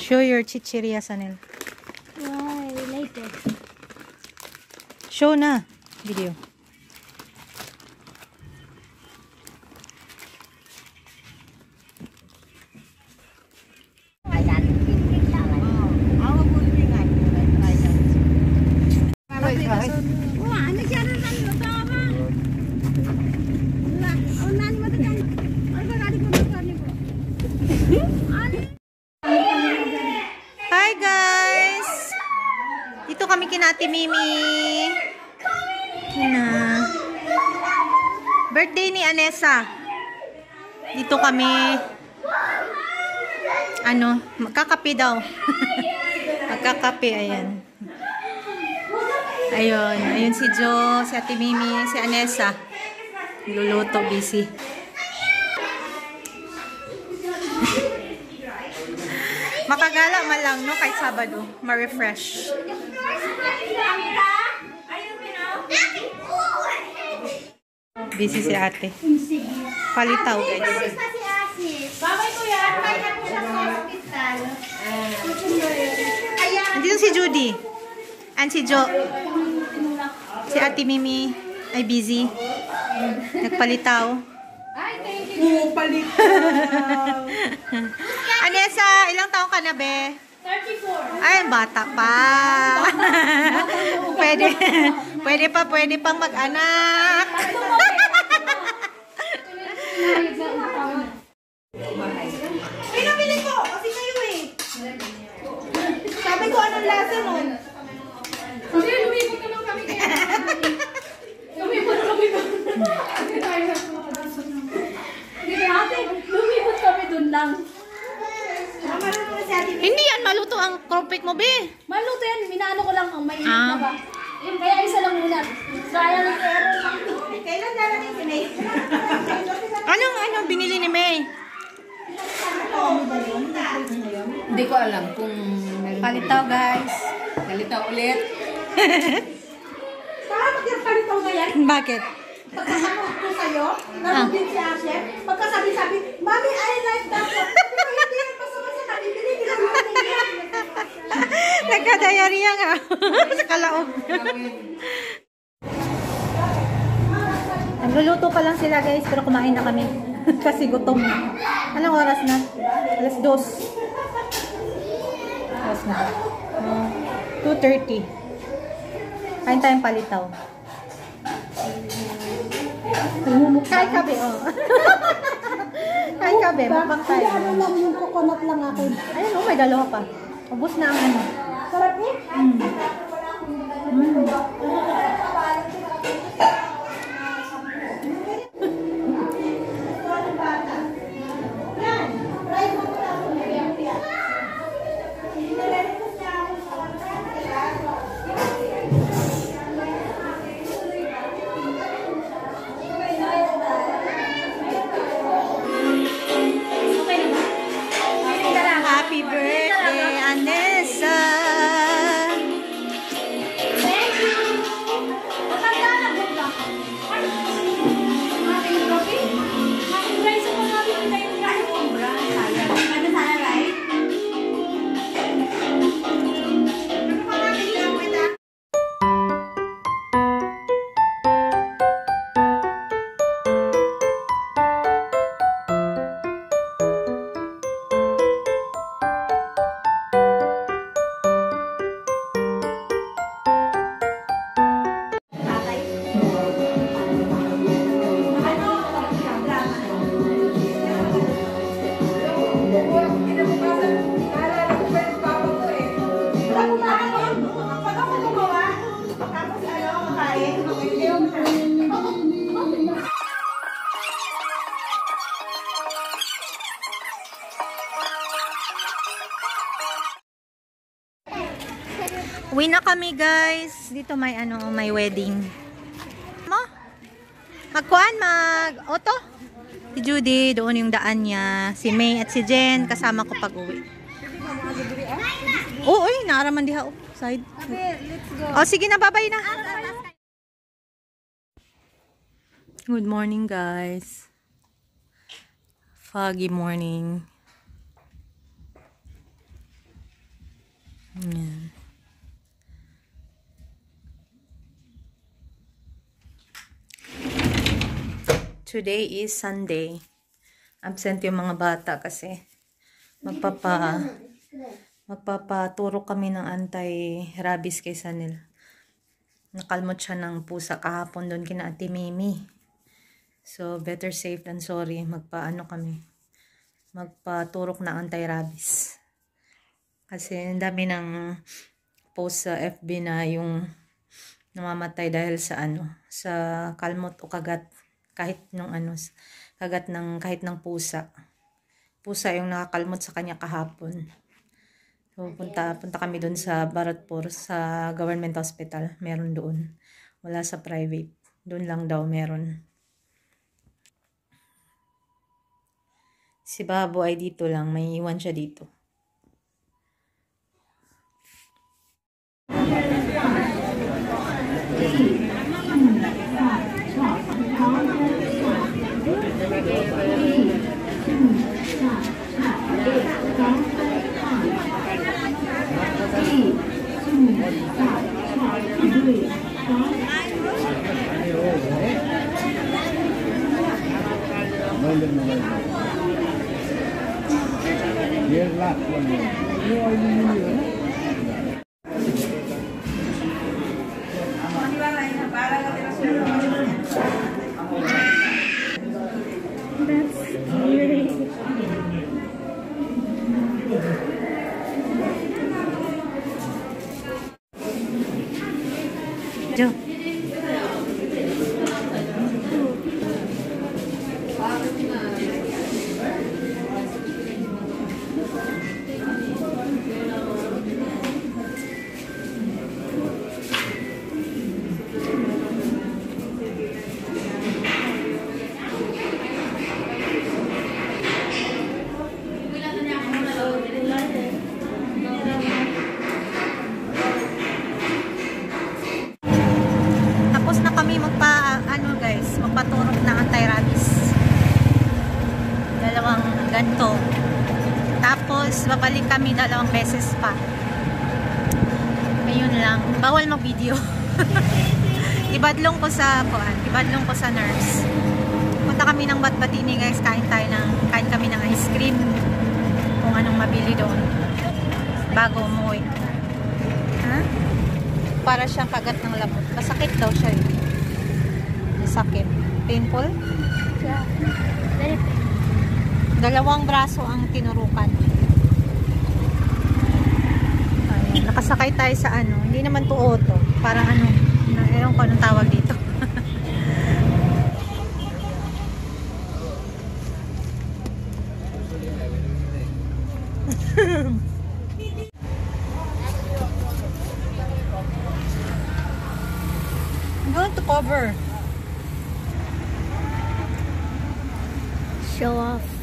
Show your chichirya, Sanel. Why related? Show na. Video. Hi guys! Dito kami kina Ate Mimi. Birthday ni Anessa. Dito kami magkakape daw. Magkakape, ayan. Ayun si Jo, si Ate Mimi, si Anessa. Luluto, busy. Makagala man lang, no? Kahit Sabado. Ma-refresh. Busy si ate. Palitaw, guys. Babay ko yan. Kaya na po siya sa hospital. Nandito si Judy. And si Jo. Si Ate Mimi ay busy. Nagpalitaw. Ay, thank you. Palitaw. Anessa, ilang taong ka na, be? 34. Ay, bata pa. pwede pang mag-anak. Pinamili ko! Kasi kayo eh. Sabi ko anong lasa nun? Kasi lumipot naman kami kaya. Lumipot kami doon. Lumipot kami doon lang. Hindi yan maluto ang crumpet mo, be. Maluto yan. Minaano ko lang ang mainit na ba. Kaya isa lang muna. Trial and error lang. Kailan darating si May? Anong binili ni May? Hindi ko alam kung Palitaw, guys. palitaw ulit. Saka magkapalitaw na yan. Bakit? Pagkasama ko sa'yo, naroon din si Asher. Pagkasabi-sabi, Mami, I like that. Sabi ko, hindi yan masama sa kanibili. Hindi lang natin yan. Nagka-diarrhea nga. Sa kalaog. Nagluluto pa lang sila, guys, pero kumain na kami. Kasi gutom na. Anong oras na? Alas 2. Oras na. 2:30. Kain tayong palitaw. Kain kabe, oh. Kain kabe, mukbang tayo. Ano lang yung coconut lang akin. Ayun, oh, may dalawa pa. Ubus na ang ano. Sarap eh. Happy birthday, Anessa! Uwi na kami, guys. Dito may may wedding. Mo? Magkuhan, auto? Si Judy, doon yung daan niya. Si May at si Jen, kasama ko pag-uwi. Oo, naaraman diha. Side. Let's go. Oh, sige na, bye-bye na. Good morning, guys. Foggy morning. Yan. Today is Sunday. Absent yung mga bata kasi magpapaturo kami ng anti-rabies kay Sanel. Nakalmot siya ng pusa kahapon doon kina Ate Mimi. So, better safe than sorry. Magpaturok na anti-rabies. Kasi ang dami ng post sa FB na yung namamatay dahil sa sa kalmot o kagat kahit kagat ng kahit ng pusa. Pusa yung nakakalmot sa kanya kahapon. So punta kami doon sa Baratpur sa government hospital. Meron doon. Wala sa private. Doon lang daw meron. Si Babo ay dito lang, may iwan siya dito. Jo. Tapos na kami magpaturok na anti-rabies. Dalawang ganto. Tapos babalik kami 2 beses pa. Ayun lang. Bawal mag-video. Ibadlong ko sa nurse. Punta kami ng Batbatini guys, kain kami ng ice cream. Kung anong mabili doon. Bago umuwi. Ha? Para siyang kagat ng lamot. Masakit daw siya eh. Masakit. Painful? Yeah. Very painful. 2 braso ang tinurukan. Ayan. Nakasakay tayo sa hindi naman to auto. Parang ewan ko anong tawag dito. I'm going to cover. Show off.